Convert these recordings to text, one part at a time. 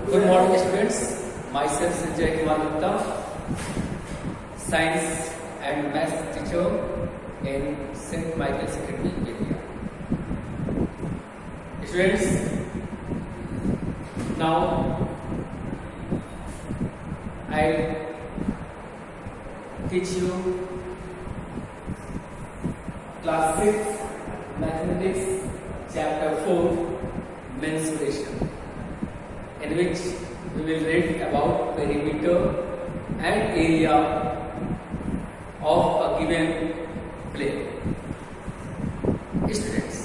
Good morning, students. Myself Sanjay Kumar Gupta, Science and Math teacher in St. Michael's Academy, India. Students, now I'll teach you class 6 mathematics chapter 4 mensuration, in which we will read about perimeter and area of a given plane. Students,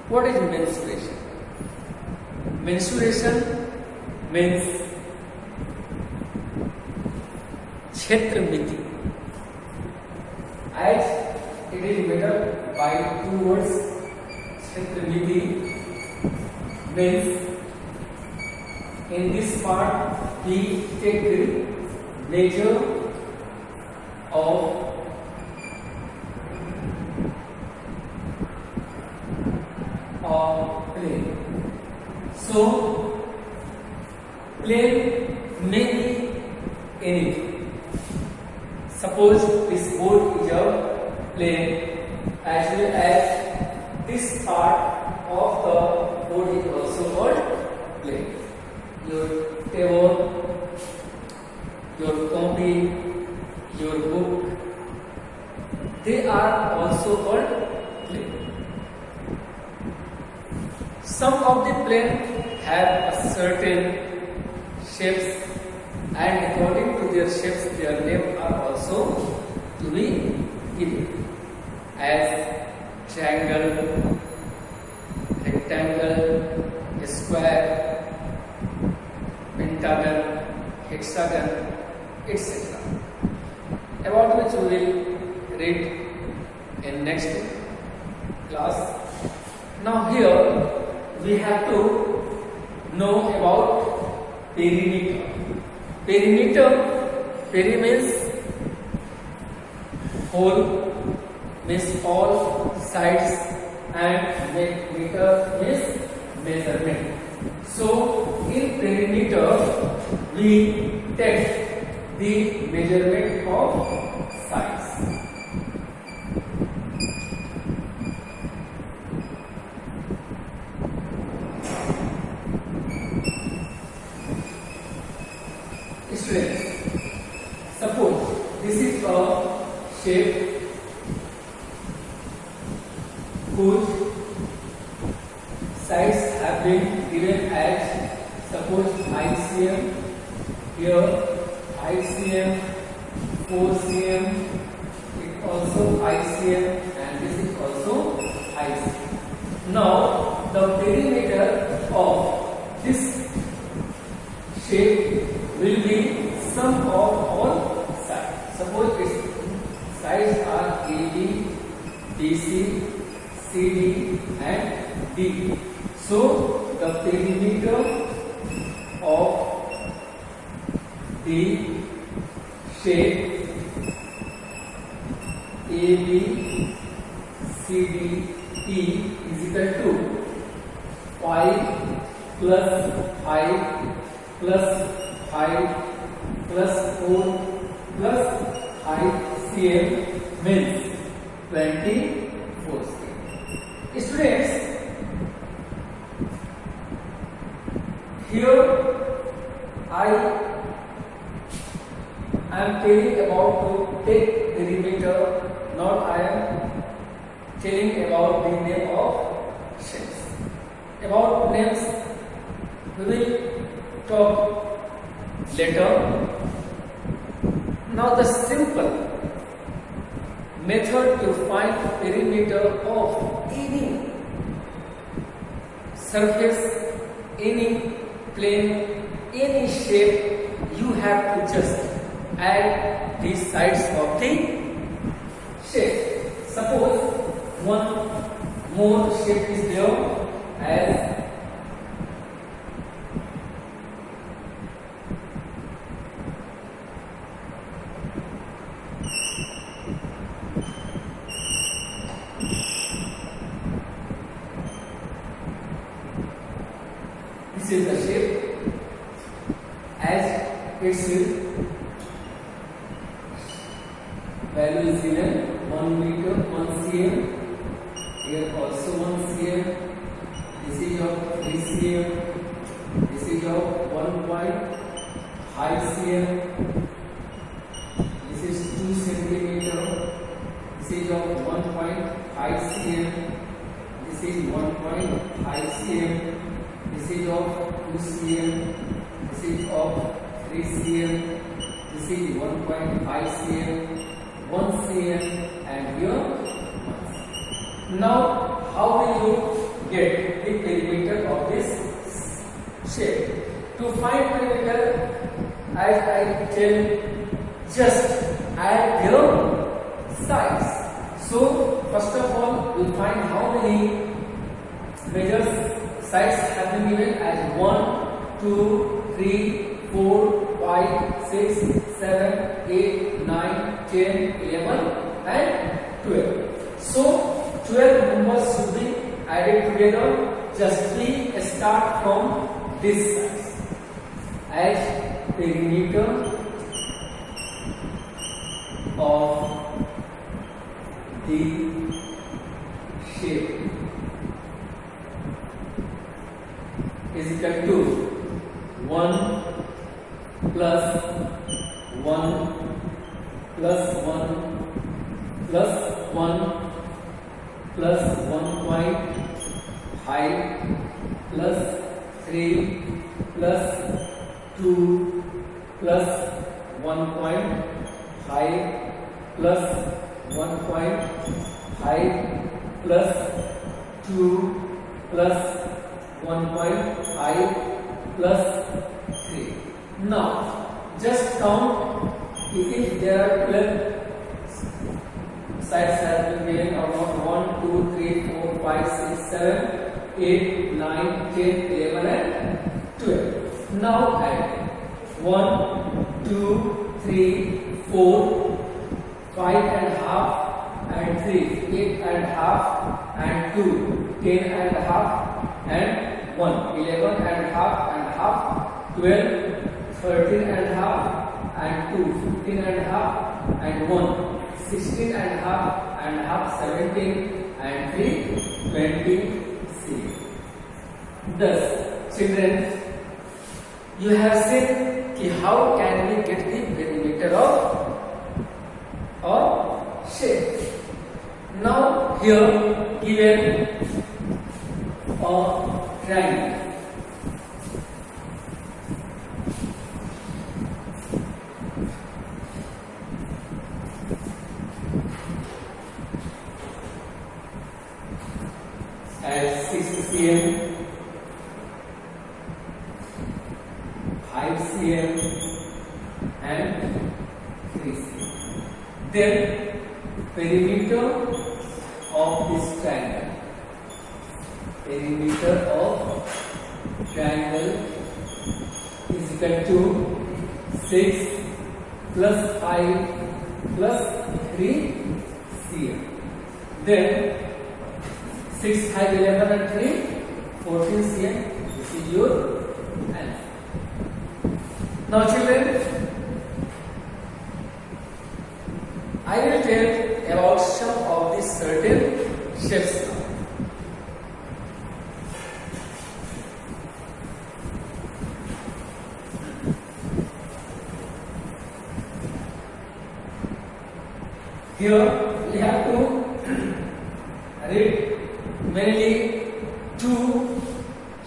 what is mensuration? Mensuration means क्षेत्र मिति, as it is made up by two words. क्षेत्र मिति means in this part we take the measure of a plane. So plane may be anything. Suppose this board is a plane, as well as this part of the board is also called plane. Your table, your copy, your book, they are also called plane. Some of the plane have a certain shapes, and according to their shapes, their name are also to be given as triangle, rectangle, square, pentagon, hexagon, etc. About which we will read in next class. Now here we have to know about perimeter. Peri means whole, means all sides, and meter means measurement. So in perimeter we take the measurement of sides. Students, suppose this is a shape whose sides have been given as, suppose, 5 cm, here 5 cm, 4 cm, it also 5 cm, and this is also 5 cm. Now the perimeter of this shape will be sum of all sides. Suppose its sides are AB, BC, CD and D. So the perimeter of the shape AB, CD, E is equal to 5 plus 5 plus 5 plus 4 plus 5 cm means 24 cm. Students, here I am telling about to take perimeter, not I am telling about the name of shapes. About names we will talk later. Now the simple method to find perimeter of any surface, any plane, any shape, you have to just add the sides of the shape. Suppose one more shape is there as this is the shape as its value is given 1 meter 1 cm. Here also 1 cm. This is of 3 cm. This is of 1.5 cm. This is 2 centimeter. This is of 1.5 cm. This is 1.5 cm. This is of 2 cm. This is of 3 cm. This is 1.5 cm. 1 cm and here 1 cm. Now, how will you get the perimeter of this shape? To find perimeter, as I tell, just add their sides. So, first of all, we will find how many measures sides have been given as 1, 2, 3, 4, 5, 6, 7, 8, 9, 10, 11 and 12. So 12 numbers should be added together. Just we start from this side as perimeter of the shape is equal to 1 plus 1 plus 1 plus 1 plus 1.5 plus 3 plus 2 plus 1.5 plus 1.5 plus 2 plus 1.5 plus 3. Now, just count if there are 12 sides have been given or not. 1, 2, 3, 4, 5, 6, 7, 8, 9, 10, 11 and 12. Now add 1, 2, 3, 4, 5 and a half and 3, 8 and a half and 2, 10 and a half and 1, 11 and a half, 12, 13 and a half and 2, 15 and a half and 1, 16 and a half, 17 and 3, 26. Thus, children, you have seen how can we get the perimeter of or shape. Now here given a triangle. As 6 cm, 5 cm and 3 cm. Then perimeter of this triangle. Perimeter of triangle is equal to 6 plus 5 plus 3 cm. Then 6, 5, 11 and 3, 14 cm. This is your answer. Now children, I will tell about some of these certain shapes now. Here we have to read mainly two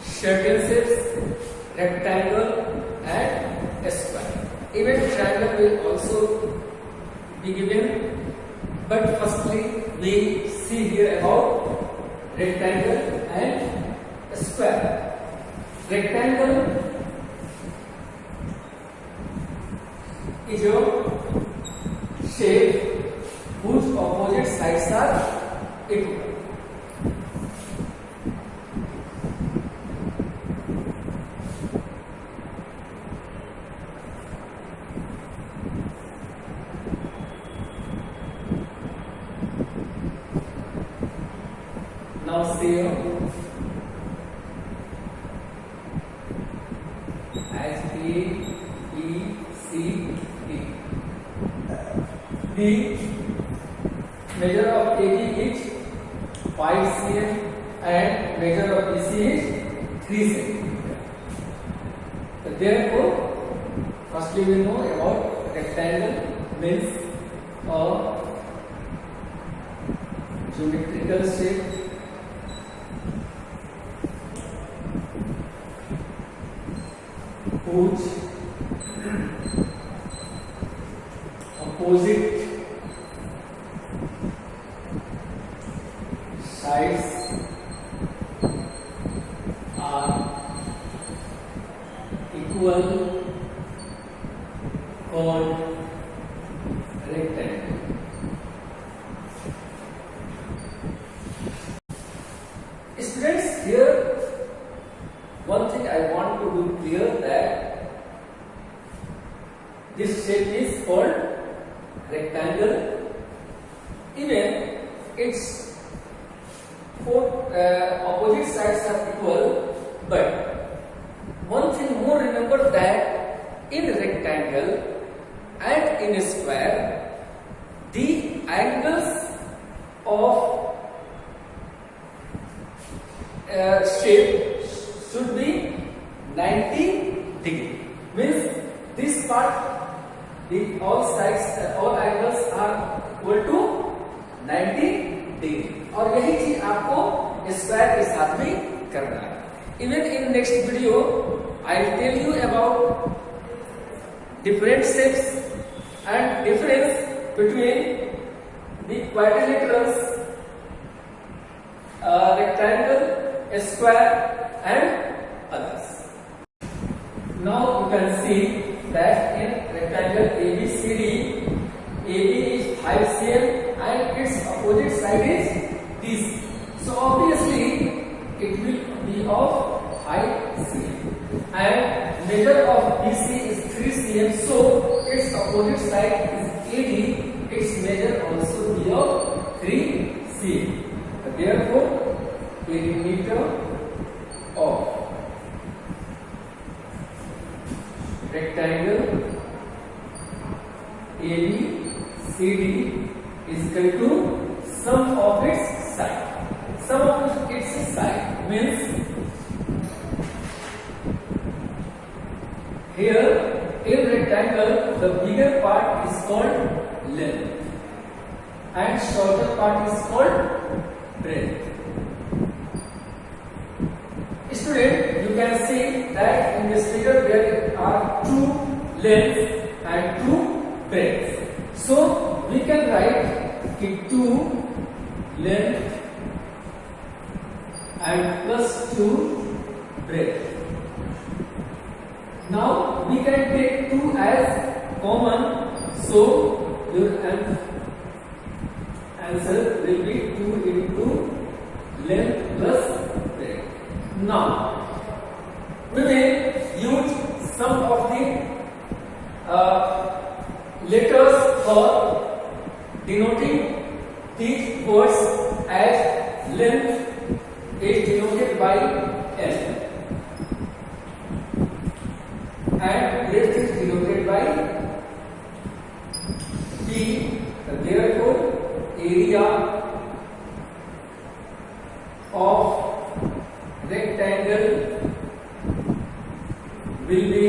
certain shapes, rectangle and a square. Even triangle will also be given, but firstly we see here about rectangle and a square. Rectangle is your shape whose opposite sides are equal. Now see here. as A, B, C, D. The measure of AB is 5 cm and measure of BC is 3 cm. Therefore, firstly we know about rectangle means a geometrical shape whose opposite sides are equal, called rectangle. Students, here one thing I want to do clear that this shape is called rectangle. Even its four opposite sides are equal, but one thing more, remember that in rectangle and in a square, the angles of shape should be 90 degree. Means this part, all sides, all angles are equal to 90 degree. और यही चीज आपको square के साथ में करना है. Even in next video, I will tell you about different shapes and difference between the quadrilaterals, rectangle, square, and others. Now you can see that in rectangle ABCD, AB is 5 cm and its opposite side is this. So obviously it will be of 5 cm and measure of BC is 3 cm. So its opposite side is AD. Its measure also be of 3 cm. Therefore, perimeter of rectangle ABCD is equal to sum of its side. Sum of its side means here in rectangle the bigger part is called length and shorter part is called breadth. Student, you can see that in this figure there are 2 lengths and 2 breadths. So we can write 2 length and plus 2 breadth. Now we can take 2 as common, so your answer will be 2 into length plus breadth. Now we will use some of the letters for denoting these words, as length is denoted by L and breadth is denoted by B. Therefore, area of rectangle will be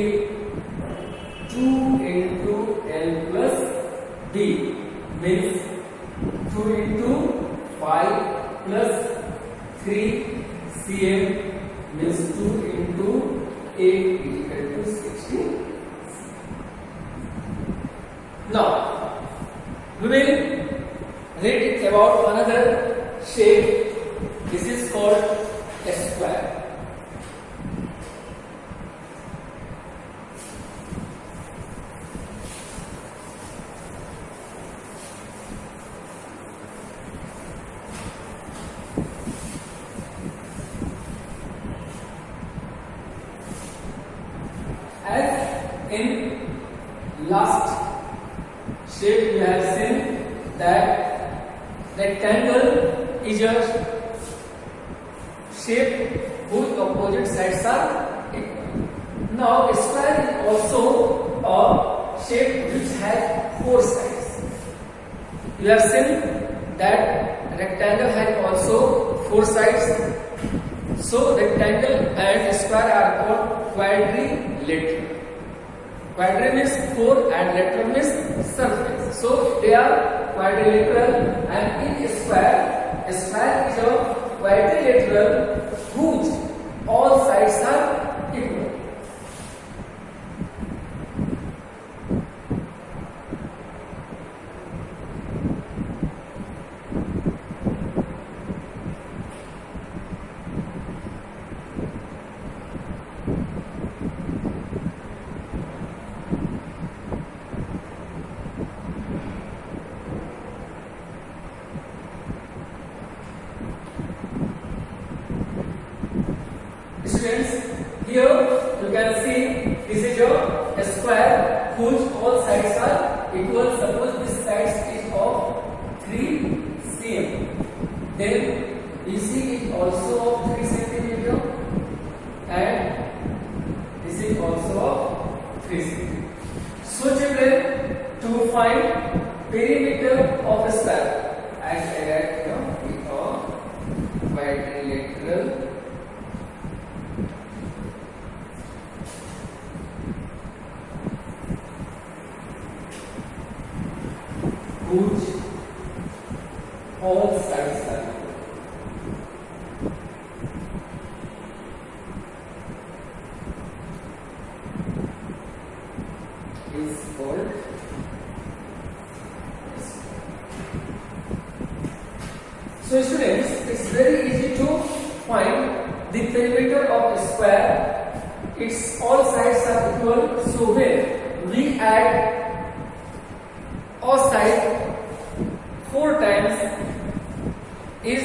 2 into L plus D, means 2 into 5 plus 3 cm means 2 into 8 is equal to 60. Now we will read about another shape. This is called a square. As in last shape we have seen that rectangle is a shape whose opposite sides are equal. Now square is also a shape which has four sides. You have seen that rectangle has also four sides. So rectangle and square are called quadrilateral. Quadri means four and lateral means surface. So they are quadrilateral, and in square is a quadrilateral whose all sides are equal. Students, here you can see this is your square whose all sides are equal. Suppose this side is of 3 cm. Then BC is also of 3 cm and this is also of 3 cm. So children, to find perimeter of a square, I write quadrilateral whose all sides are equal. Is called so students, it's very easy to find the perimeter of a square. Its all sides are equal. So when we add a side 4 times is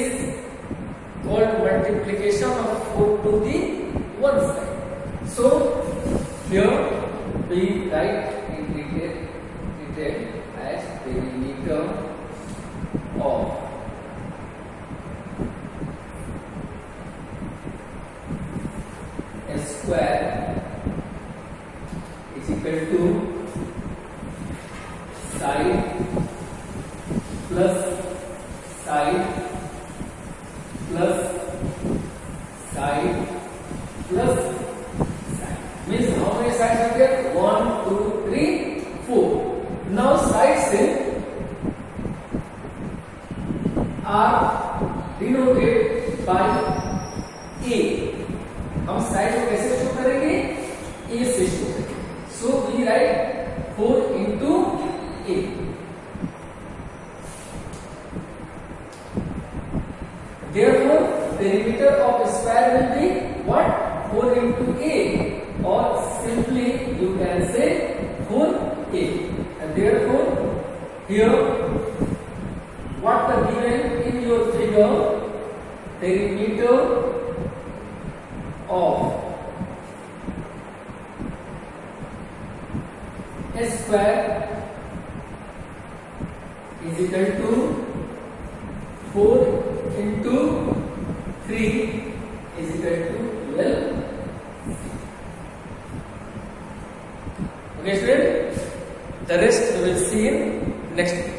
called multiplication of 4 to the one side. So here we write in detail as perimeter of a square is equal to side plus side plus side plus side. Means how many sides are there? 1, 2, 3, 4. Now sides are denoted by A. हम side को कैसे show करेंगे? A से show करेंगे. So we write 4 into A. Therefore, perimeter of a square will be what? 4 into A, or simply you can say 4A. And therefore, here what the given in your figure, perimeter of a square is equal to 4 into 3 is equal to 12. Okay, student, the rest we will see in next video.